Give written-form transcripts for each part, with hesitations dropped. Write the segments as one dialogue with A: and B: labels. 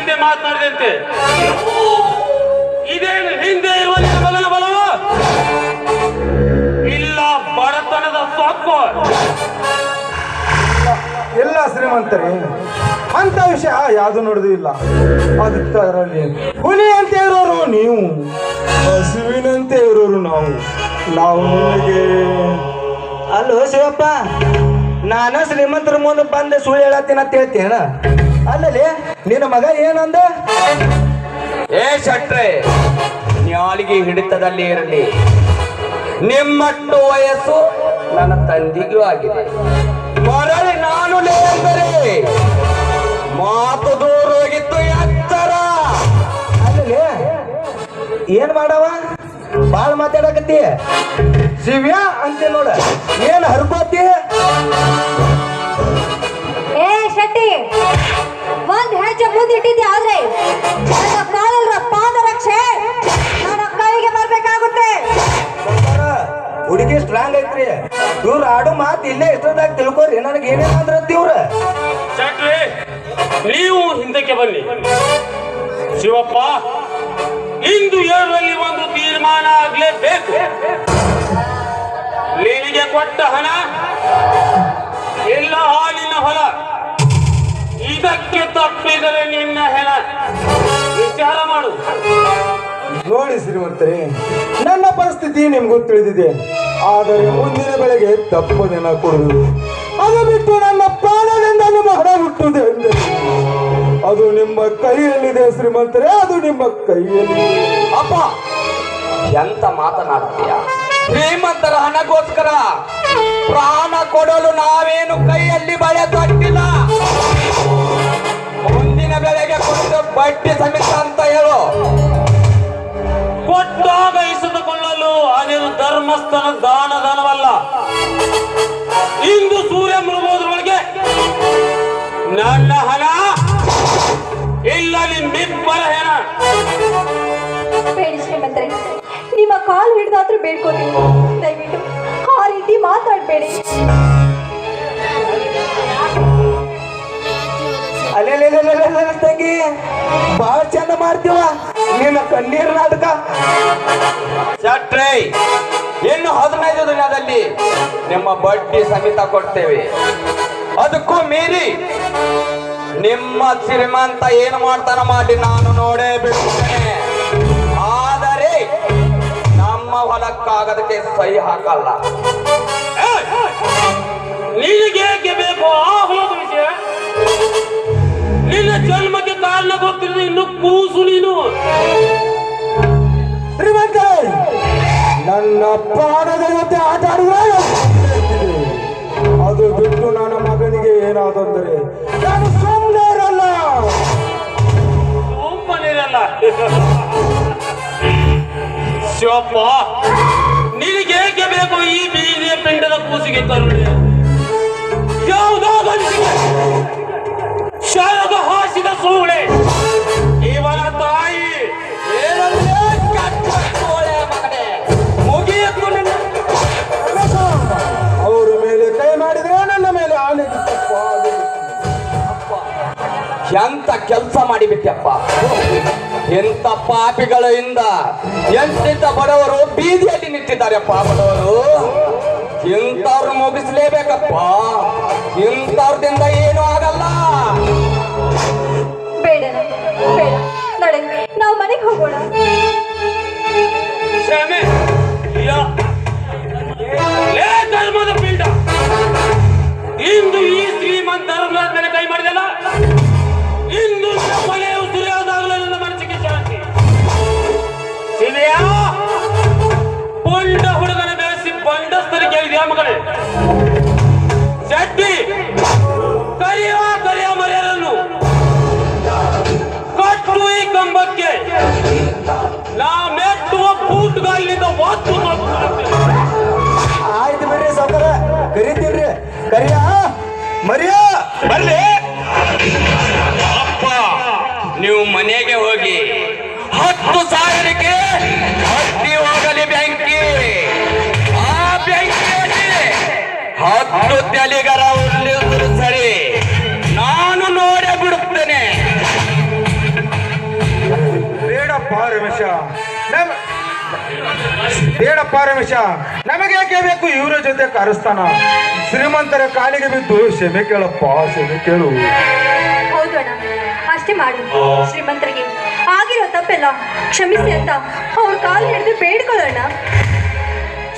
A: ಹಿಂದೆ ಮಾತನಾಡಿದಂತೆ ಇದೇನು ಹಿಂದೆ ಇರುವ ಮಗನ ಬಲವ ಇಲ್ಲ ಬಡತನದ ಸೊಕ್ಕು?
B: ಎಲ್ಲ ಶ್ರೀಮಂತರೇ, ಅಂತ ವಿಷಯ ಯಾವುದು ನೋಡುದು ಇಲ್ಲ. ಅದರಲ್ಲಿ ಹುಲಿಯಂತೆ ಇರೋರು ನೀವು, ಹಸುವಿನಂತೆ ಇರೋರು ನಾವು ನಿಮಗೆ.
C: ಅಲ್ಲೋ ಶಿವಪ್ಪ, ನಾನು ಶ್ರೀಮಂತರ ಮುಂದೆ ಬಂದು ಸುಳ್ಳು ಹೇಳತ್ತೀನಿ ಅಂತ ಹೇಳ್ತೀನ. ಅಲ್ಲಲ್ಲಿ ನಿನ್ನ ಮಗ ಏನಂದ?
D: ಏ ಶಟ್ರೆ, ನ್ಯಾಳಿಗೆ ಹಿಡಿತದಲ್ಲಿ ಇರಲಿ. ನಿಮ್ಮಟ್ಟು ವಯಸ್ಸು ನನ್ನ ತಂದೆಗೂ ಆಗಿದೆ. ಮರಳಿ ನಾನು ಅಂದರೆ ಮಾತು ದೂರ ಹೋಗಿತ್ತು ಎತ್ತರ.
C: ಅಲ್ಲಲ್ಲಿ ಏನ್ ಮಾಡವ, ಬಾಳ್ ಮಾತಾಡಕತ್ತಿ. ಶಿವ್ಯ ಅಂತ ನೋಡ, ಏನ್ ಹರ್ಕೋತಿ?
E: ಏ ಶೆಟ್ಟಿ, ಒಂದ್ ಹೆಜ್ಜೆ ಮುಂದಿಟ್ಟಿದ್ದೆ ಆದ್ರೆ ನನ್ನ ಕಾಲರ ಪಾದರಕ್ಷೆ ನನ್ನ ಕೈಗೆ ಬರ್ಬೇಕಾಗುತ್ತೆ.
C: ಹುಡುಗಿ ಸ್ಟ್ರಾಂಗ್ ಐತ್ರಿ. ಇವ್ರು ಆಡು ಮಾತು ಇಲ್ಲೇ ಇಷ್ಟದಾಗ ತಿಳ್ಕೊರಿ. ನನಗೆ ಏನೇನಂದ್ರತ್ತಿ ಇವ್ರ.
A: ಶೆಟ್ರಿ, ನೀವು ಹಿಂದಕ್ಕೆ ಬನ್ನಿ. ಶಿವಪ್ಪ, ಇಂದು 7ರಲ್ಲಿ ಒಂದು ತೀರ್ಮಾನ ಆಗ್ಲೇಬೇಕು. ನಿನಗೆ ಕೊಟ್ಟ ಹಣ ಎಲ್ಲ ಹಾಲಿನ ಹೊಲ, ಇದಕ್ಕೆ ತಪ್ಪಿದರೆ ನಿನ್ನ ಹೆಣ. ವಿಚಾರ ಮಾಡು.
B: ನೋಡಿ ಶ್ರೀಮಂತರೇ, ನನ್ನ ಪರಿಸ್ಥಿತಿ ನಿಮ್ಗೂ ತಿಳಿದಿದೆ. ಆದರೆ ಮುಂದಿನ ಬೆಳೆಗೆ ತಪ್ಪದೇನ ಕೊಡುವುದು, ಅದು ಬಿಟ್ಟು ನನ್ನ ಪ್ರಾಣದಿಂದ ನಿಮ್ಮ ಹಣ ಹುಟ್ಟುವುದು ಎಂದರೆ ಅದು ನಿಮ್ಮ ಕೈಯಲ್ಲಿದೆ ಶ್ರೀಮಂತರೇ, ಅದು ನಿಮ್ಮ ಕೈಯಲ್ಲಿ.
D: ಅಪ್ಪ, ಎಂತ ಮಾತನಾಡ್ತೀಯ? ಶ್ರೀಮಂತರ ಹಣಗೋಸ್ಕರ ಪ್ರಾಣ ಕೊಡಲು ನಾವೇನು ಕೈಯಲ್ಲಿ ಬಳೆ ತೊಟ್ಟಿಲ್ಲ. ಮುಂದಿನ ಬೆಳೆಗೆ ಕೊಟ್ಟು ಬಡ್ಡಿ ಸಮೇತ ಅಂತ ಹೇಳು.
A: ಕೊಟ್ಟಾಗ ಇಸಿದುಕೊಳ್ಳಲು ಅದೇನು ಧರ್ಮಸ್ಥಳ ದಾನವಲ್ಲ. ಇಂದು ಸೂರ್ಯ ಮುಳುಗುವುದರೊಳಗೆ ನನ್ನ ಹಣ ಇಲ್ಲ ನಿಮ್ಮಿಬ್ಬರ ಹೆಣ.
E: ಬೇಡಿ ಶ್ರೀಮಂತರೆ, ನಿಮ್ಮ ಕಾಲು ಹಿಡಿದಾದ್ರೂ ಬೇಡ್ಕೊಡಿ. ದಯವಿಟ್ಟು ಆ ರೀತಿ ಮಾತಾಡ್ಬೇಡಿ.
C: ಅಲ್ಲೆಲ್ಲ ತಂಗಿ, ಬಾಳ ಚಂದ ಮಾಡ್ತೀವ ನಿನ್ನ ಕಣ್ಣೀರ್ ನಾಟಕ.
D: ಶಟ್ರೆ, ಇನ್ನು 15 ದಿನದಲ್ಲಿ ನಿಮ್ಮ ಬಡ್ಡಿ ಸಮೇತ ಕೊಡ್ತೇವೆ. ಅದಕ್ಕೂ ಮೀರಿ ನಿಮ್ಮ ಶ್ರೀಮಂತ ಏನು ಮಾಡ್ತಾನ ಮಾಡಿ ನಾನು ನೋಡೇ ಬಿಡುತ್ತೇನೆ. ಆದರೆ ನಮ್ಮ ಹೊಲಕ್ಕಾಗದಕ್ಕೆ ಸಹಿ ಹಾಕಲ್ಲ.
A: ನಿನಗೇಕೆ ಬೇಕು ಆ ಹೊಲದ ವಿಷಯ? ನಿನ್ನ ಜನ್ಮಕ್ಕೆ ಕಾರಣ ಗೊತ್ತಿಲ್ಲ, ಇನ್ನು ಕೂಸು ನೀನು.
B: ಶ್ರೀಮಂತ, ನನ್ನ ಪ್ರಾಣದ ಜೊತೆ ಆಟ ಆಡಿದ್ರೆ ಅದು ಬಿಟ್ಟು ನನ್ನ ಮಗನಿಗೆ ಏನಾದಂದರೆ ನಾನು ಸುಮ್ಮನೆ ಇರಲ್ಲ.
A: ಸುಮ್ಮನಿರಲ್ಲ. ಶಿವಪ್ಪ, ನಿನಗೇಕೆ ಬೇಕು ಈ ಬೀದಿಯ ಪಿಂಡದ ಕೂಸಿಗೆ ಕರುಣೆ? ಯಾವುದೋ ಗಂಜಿಗೆ ಶರದ ಹಾಸಿದ ಸೂಳೆ ಇವನ ತಾಯಿ.
B: ಅವರ ಮೇಲೆ ಕೈ ಮಾಡಿದ್ರೆ ನನ್ನ ಮೇಲೆ ಆನೆ.
D: ಎಂತ ಕೆಲಸ ಮಾಡಿಬಿಟ್ಟಪ್ಪ. ಎಂತ ಪಾಪಿಗಳಿಂದ ಎಂತೆಂತ ಬಡವರು ಬೀದಿಯಲ್ಲಿ ನಿಂತಿದ್ದಾರೆಪ್ಪ. ಬಡವರು ಇಂಥವ್ರು ಮುಗಿಸ್ಲೇಬೇಕಪ್ಪ. ಇಂಥವ್ರದಿಂದ ಏನು ಆಗಲ್ಲ.
E: ಬೇಡ ಬೇಡ, ನಡೆ, ನಾವು ಮನೆಗೆ ಹೋಗೋಣ.
A: ಕ್ಷಮೆ ಲೇ ಧರ್ಮದ ಪೀಠ, ಇಂದು ಈ ಶ್ರೀಮಂತರ ಮೇಲೆ ಕೈ ಮಾಡಿದಲ್ಲ, ಇಂದು ಮನೆಯು ಸುರಿಯೋದಾಗಲೇ ನನ್ನ ಮನಸ್ಸಿಗೆ ಶಾಂತಿ. ಸಿದೆಯ ಪುಂಡ ಹುಡುಗನ ಬೆಳೆಸಿ ಬಂಡಸ್ತರಿಗೆ ಇದೆಯಾ ಮಗಳೇ? ಚಡ್ಡಿ ಕರಿಯ ಮರೆಯರನ್ನು ಕಟ್ಟು ಈ ಕಂಬಕ್ಕೆ ನಾ ಮೆಟ್ಟುವ ಬೂಟ್ಗಾಲಿನಿಂದ ಒತ್ತು.
C: ಆಯ್ತು ಬಿಡ್ರಿ ಸಾವುಕಾರ, ಕರಿತೀನ್ರಿ. ಕರಿಯ ಮರಿಯ
D: ಬರ್ಲಿ ಅಪ್ಪ. ನೀವು ಮನೆಗೆ ಹೋಗಿ 10,000ಕ್ಕೆ ಹತ್ತಿ ಹೋಗಲಿ ಬ್ಯಾಂಕಿ. ಆ ಬ್ಯಾಂಕಿನಲ್ಲಿ 10 ತೆಲಿಗರ ಉರುಳಿದ್ರು ಸರಿ, ನಾನು ನೋಡೇ ಬಿಡುತ್ತೇನೆ.
B: ರಮೇಶ ಬೇಡಪ್ಪ ರಮೇಶ, ನಮಗೆ ಯಾಕೆ ಬೇಕು ಇವರ ಜೊತೆ ಕರೆಸ್ತಾನ? ಶ್ರೀಮಂತರ ಕಾಲಿಗೆ ಬಿದ್ದು ಕ್ಷಮೆ ಕೇಳಪ್ಪ, ಕ್ಷಮೆ ಕೇಳು.
E: ಹೌದು ಅಣ್ಣ, ಅಷ್ಟೇ ಮಾಡು. ಶ್ರೀಮಂತರಿಗೆ ಆಗಿರೋ ತಪ್ಪೆಲ್ಲ ಕ್ಷಮಿಸಿ ಅಂತ ಅವ್ರ ಕಾಲು ಹಿಡಿದು ಬೇಡ್ಕೊಳ್ಳೋಣ.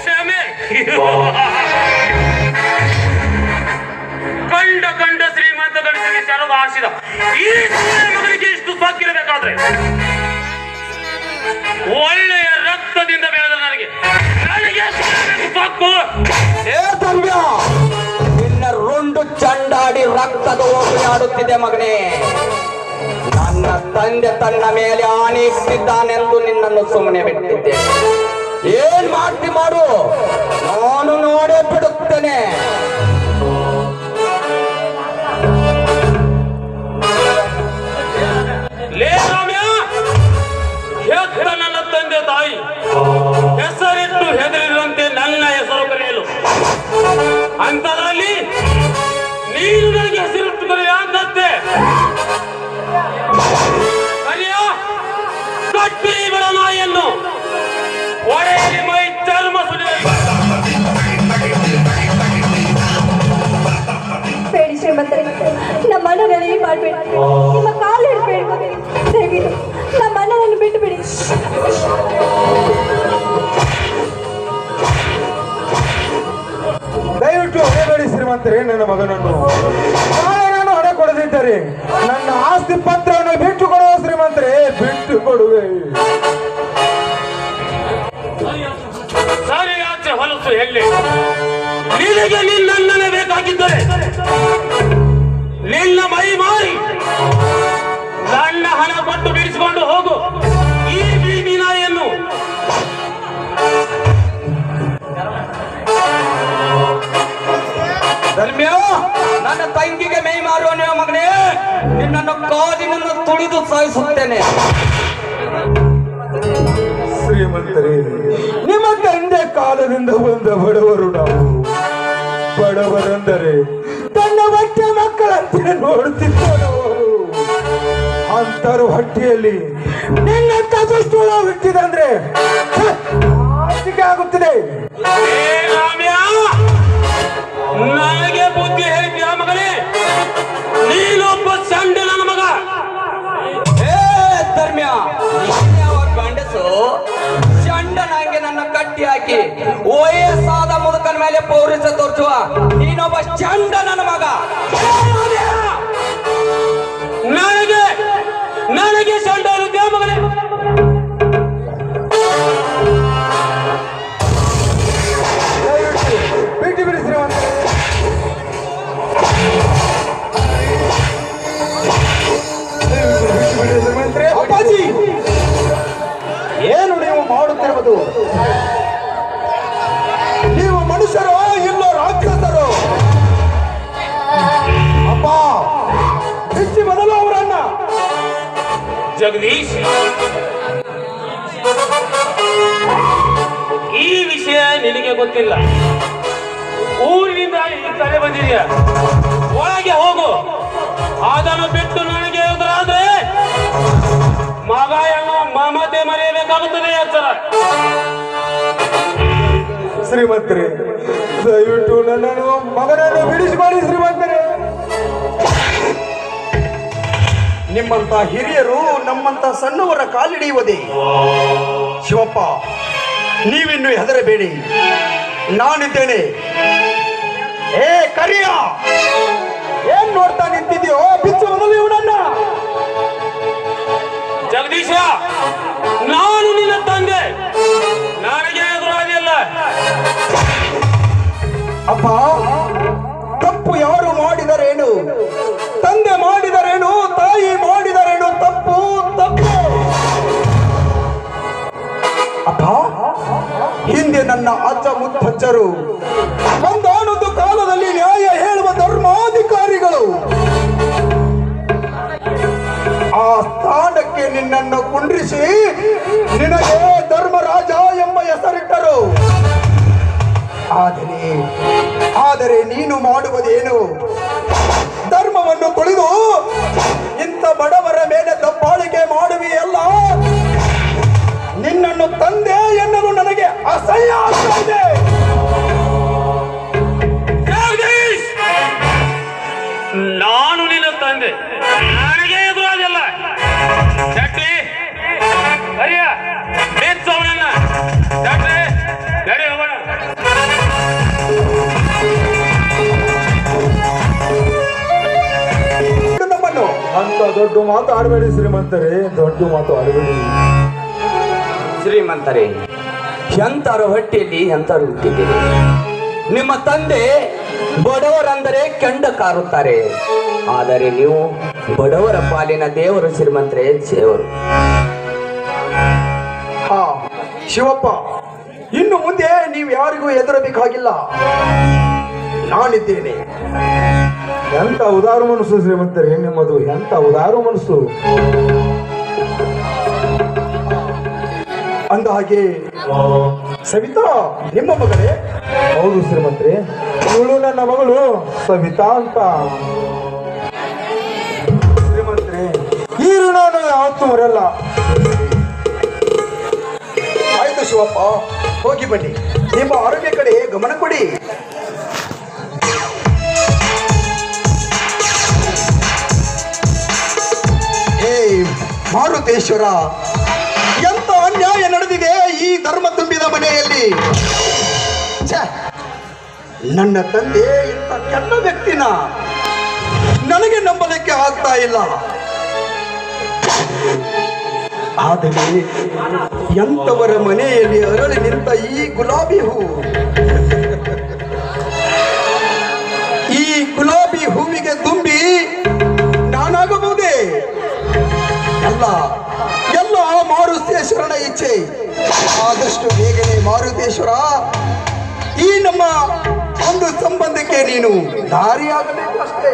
A: ಕ್ಷಮೆ ಕಂಡ ಶ್ರೀಮಂತಗಳಿಗೆ ವಿಚಾರದ ಆಶಿದ ಈ ಮಗನಿಗೆ ಇಷ್ಟು ಸಾಕಿರಬೇಕಾದ್ರೆ ಒಳ್ಳೆಯ ರಕ್ತದಿಂದ ಬೆಳೆದ ನನಗೆ ಸಾಕು.
D: ಏ ಧರ್ಮ್ಯ, ನಿನ್ನ ರುಂಡು ಚಂಡಾಡಿ ರಕ್ತದ ಹೋಗಿ ಆಡುತ್ತಿದೆ ಮಗನೇ. ನನ್ನ ತಂದೆ ತನ್ನ ಮೇಲೆ ಆಣೆ ಇಟ್ಟಿದ್ದಾನೆಂದು ನಿನ್ನನ್ನು ಸುಮ್ಮನೆ ಬಿಟ್ಟಿದ್ದೆ. ಏನ್ ಮಾಡ್ತಿ ಮಾಡು, ನಾನು ನೋಡೇ ಬಿಡುತ್ತೇನೆ.
A: ಲೇ ರಾಮ್ಯ, ಹೆತ್ತ ನನ್ನ ತಂದೆ ತಾಯಿ ಹೆಸರಿಟ್ಟು ಹೆದರಿರುವಂತೆ ನನ್ನ ಹೆಸರು ಕರೆಯಲು, ಅಂತದ್ರಲ್ಲಿ ನೀನು ನನಗೆ ಹೆಸರಿಟ್ಟು ಕರೆಯಂತೆ ಕರೆಯ ಕಟ್ಟಿ ಬಿಡ ನಾಯಿಯನ್ನು ಒಡೆಯಲಿ ಮೈ ಚರ್ಮ ಸುಲಿಯಲಿ.
E: ಬೇಡಿ ಶ್ರೀಮಂತರೇ, ನಮ್ಮ ಅಣ್ಣನಲ್ಲಿ ಮಾಡಬೇಡಿ. ನಿಮ್ಮ ಕಾಲು ಹಿಡಿದು ಬೇಡ್ಕೋಬೇಡಿ. ದಯವಿಟ್ಟು ನಮ್ಮ ಅಣ್ಣನನ್ನು ಬಿಟ್ಟು ಬಿಡಿ.
B: ದಯವಿಟ್ಟು ಹೊಡೆಬೇಡಿ ಶ್ರೀಮಂತರೇ ನನ್ನ ಮಗನನ್ನು. ನಾಳೆ ನಾನು ಹಣ ಕೊಡದಿದ್ದರೆ ನನ್ನ ಆಸ್ತಿ ಪತ್ರವನ್ನು ಬಿಟ್ಟು ಕೊಡುವ ಶ್ರೀಮಂತರೇ, ಬಿಟ್ಟು ಕೊಡುವೆ.
A: ಸರಿ, ಆಚೆ ಹೊಲಸು ಎಲ್ಲಿ? ನಿನಗೆ ನಿನ್ನನ್ನೇ ಬೇಕಾಗಿದ್ದರೆ ನಿನ್ನ ಮೈ ಮಾರಿ ನನ್ನ ಹಣ ಕೊಟ್ಟು ಬಿಡಿಸಿಕೊಂಡು ಹೋಗು ಈ ಬೀದಿ ನಾಯಿಯನ್ನು.
D: ಧರ್ಮ್ಯ, ನನ್ನ ತಂಗಿಗೆ ಮೈ ಮಾರುವ ನೀವು ಮಗನೇ, ನಿನ್ನನ್ನು ಕಾಲಿನನ್ನು ತುಳಿದು ಸಾಯಿಸುತ್ತೇನೆ.
B: ಶ್ರೀಮಂತರೇ, ನಿಮ್ಮ ತಂದೆ ಕಾಲದಿಂದ ಬಂದ ಬಡವರು ನಾವು. ಬಡವರೆಂದರೆ ತನ್ನ ಹೊಟ್ಟೆ ಮಕ್ಕಳಂತೆ ನೋಡುತ್ತಿದ್ದವರು. ಅಂತರು ಹೊಟ್ಟೆಯಲ್ಲಿ ನಿನ್ನಂತ ದುಷ್ಟುಳ ಹುಟ್ಟಿದಂದ್ರೆ ಆಗುತ್ತಿದೆ.
A: ಏ ರಾಮ್ಯ, ನನಗೆ ಬುದ್ಧಿ ಹೇಳ್ತೀಯ ಮಗನೇ? ನೀನೊಬ್ಬ ಚಂಡ ನನ್ನ ಮಗ.
D: ಏ ಧರ್ಮ್ಯ, ಯಾವ ಗಂಡಸು ಚಂಡನಾಗೆ ನನ್ನ ಕಟ್ಟಿ ಹಾಕಿ ವಯಸ್ಸಾದ ಮುದುಕನ ಮೇಲೆ ಪೌರುಷ ತೋರಿಸುವ ನೀನೊಬ್ಬ ಚಂಡ ನನ್ನ ಮಗ.
A: ನನಗೆ ಚಂಡ ಇರುತ್ತೆ ಮಗನೇ?
B: ಬಿಟ್ಟು ಬಿಡಿ ಶ್ರೀಮಂತರೇ. ಶ್ರೀಮಂತರೇ, ಅಪ್ಪಾಜಿ, ಏನು ನೀವು ಮಾಡುತ್ತಿರುವುದು? ನೀವು ಮನುಷ್ಯರು ಇಲ್ಲೋ ರಾಕ್ಷಸರು? ಅಪ್ಪ, ಹೆಚ್ಚಿ ಮೊದಲು ಅವರನ್ನ.
A: ಜಗದೀಶ್, ಈ ವಿಷಯ ನಿನಗೆ ಗೊತ್ತಿಲ್ಲ. ಊರಿನಿಂದ ಈ ಕಡೆ ಬಂದಿದೆಯಾ? ಒಳಗೆ ಹೋಗು. ಅದನ್ನು ಬಿಟ್ಟು ನನಗೆ ಎದುರಾದ್ರೆ ಮಗ ಏನೋ ಮಮತೆ ಮರೆಯಬೇಕಾಗುತ್ತದೆ. ಎಚ್ಚರ.
B: ಶ್ರೀಮಂತರೇ, ದಯವಿಟ್ಟು ನನ್ನನ್ನು ಮಗನನ್ನು ಬಿಡಿಸಿಕೊಳ್ಳಿ ಶ್ರೀಮಂತರೇ.
F: ನಿಮ್ಮಂತ ಹಿರಿಯರು ನಮ್ಮಂತ ಸಣ್ಣವರ ಕಾಲಿಡಿಯುವುದೇ? ಶಿವಪ್ಪ, ನೀವಿನ್ನು ಹೆದರಬೇಡಿ, ನಾನಿದ್ದೇನೆ. ಏ ಕರಿಯ, ಏನ್ ನೋಡ್ತಾ ನಿಂತಿದ್ಯೋ? ಬಿಚ್ಚು ಮೊದಲು ಇವನನ್ನ.
A: ಜಗದೀಶ, ನಾನು ನಿನ್ನ ತಂದೆ, ನನಗೆ ಎದುರಾದಿಲ್ಲ.
F: ಅಪ್ಪ, ತಪ್ಪು ಯಾರು ಮಾಡಿದರೇನು? ತಂದೆ ಮಾಡಿದರೇನು? ತಾಯಿ ಮಾಡಿದರೇನು? ತಪ್ಪು ತಪ್ಪು. ಅಪ್ಪ, ಹಿಂದೆ ನನ್ನ ಅಜ್ಜ ಮುತ್ತಜ್ಜರು ಒಂದಾನೊಂದು ಕಾಲದಲ್ಲಿ ನ್ಯಾಯ ಹೇಳುವ ಧರ್ಮಾಧಿಕಾರಿಗಳು. ಆ ಸ್ಥಾನಕ್ಕೆ ನಿನ್ನನ್ನು ಕುಂಡ್ರಿಸಿ ನಿನಗೆ ಧರ್ಮರಾಜ ಎಂಬ ಹೆಸರಿಟ್ಟರು. ಆದರೆ ನೀನು ಮಾಡುವುದೇನು? ಧರ್ಮವನ್ನು ತುಳಿದು ಇಂಥ ಬಡವರ ಮೇಲೆ ದಬ್ಬಾಳಿಕೆ ಮಾಡುವಿಯಲ್ಲ, ಅಸಹ್ಯ ಆಗ್ತಾ ಇದೆ.
A: ಜಗದೀಶ್, ನಾನು ನಿನ್ನ ತಂದೆ, ನನಗೆ ಎದುರಾದಿಲ್ಲ. ಚಟ್ಟಿ ಅಯ್ಯ ಬೆಚ್ಚವನನ್ನ ಚಟ್ಟಿ ನಡಿ ಹೋಗೋಣ.
F: ನಮ್ಮನ್ನು
B: ಅಂತ ದೊಡ್ಡ ಮಾತು ಆಡಬೇಡಿ ಶ್ರೀಮಂತರೇ, ದೊಡ್ಡ ಮಾತು ಆಡಬೇಡಿ.
D: ಶ್ರೀಮಂತರೇ, ಎಂತಾರು ಹೊಟ್ಟೆಯಲ್ಲಿ ಎಂತಾರು ಹುಟ್ಟಿದ್ದೀರಿ. ನಿಮ್ಮ ತಂದೆ ಬಡವರಂದರೆ ಕೆಂಡ ಕಾರುತ್ತಾರೆ, ಆದರೆ ನೀವು ಬಡವರ ಪಾಲಿನ ದೇವರು ಶ್ರೀಮಂತರೇ, ದೇವರು.
F: ಹಾ ಶಿವಪ್ಪ, ಇನ್ನು ಮುಂದೆ ನೀವು ಯಾರಿಗೂ ಹೆದರಬೇಕಾಗಿಲ್ಲ, ನಾನಿದ್ದೇನೆ.
B: ಎಂತ ಉದಾರ ಮನಸ್ಸು ಶ್ರೀಮಂತರೇ ನಿಮ್ಮದು, ಎಂತ ಉದಾರ ಮನಸ್ಸು.
F: ಅಂದ ಹಾಗೆ ಸವಿತಾ ನಿಮ್ಮ ಮಗಳೇ?
B: ಹೌದು ಶ್ರೀಮಂತರೇ, ಇವಳು ನನ್ನ ಮಗಳು ಸವಿತಾ ಅಂತ. ಶ್ರೀಮಂತರೇ, ಈ ಋಣವನ್ನು ಯಾವತ್ತೂ ಮರೆಯಲ್ಲ.
F: ಆಯ್ತು ಶಿವಪ್ಪ, ಹೋಗಿ ಬನ್ನಿ. ನಿಮ್ಮ ಆರೋಗ್ಯ ಕಡೆ ಗಮನ ಕೊಡಿ. ಹೇ ಮಾರುತೇಶ್ವರ, ಎಂತ ಅನ್ಯಾಯ ನಡೆದಿದೆ ಈ ಧರ್ಮ ತುಂಬಿದ ಮನೆಯಲ್ಲಿ. ಛೆ, ನನ್ನ ತಂದೆ ಇಂಥ ಕೆಟ್ಟ ವ್ಯಕ್ತಿನ ನನಗೆ ನಂಬಲಿಕ್ಕೆ ಆಗ್ತಾ ಇಲ್ಲ. ಆದರೆ ಎಂತವರ ಮನೆಯಲ್ಲಿ ಅರಳಿ ನಿಂತ ಈ ಗುಲಾಬಿ ಹೂ, ಈ ಗುಲಾಬಿ ಹೂವಿಗೆ ತುಂಬಿ ನಾನಾಗಬಹುದೇ? ಎಲ್ಲ ಎಲ್ಲ ಮಾರುತೇಶ್ವರನ ಇಚ್ಛೆ. ಆದಷ್ಟು ಬೇಗನೆ ಮಾರುತೇಶ್ವರ, ಈ ನಮ್ಮ ಒಂದು ಸಂಬಂಧಕ್ಕೆ ನೀನು ದಾರಿಯಾಗಬೇಕು ಅಷ್ಟೇ.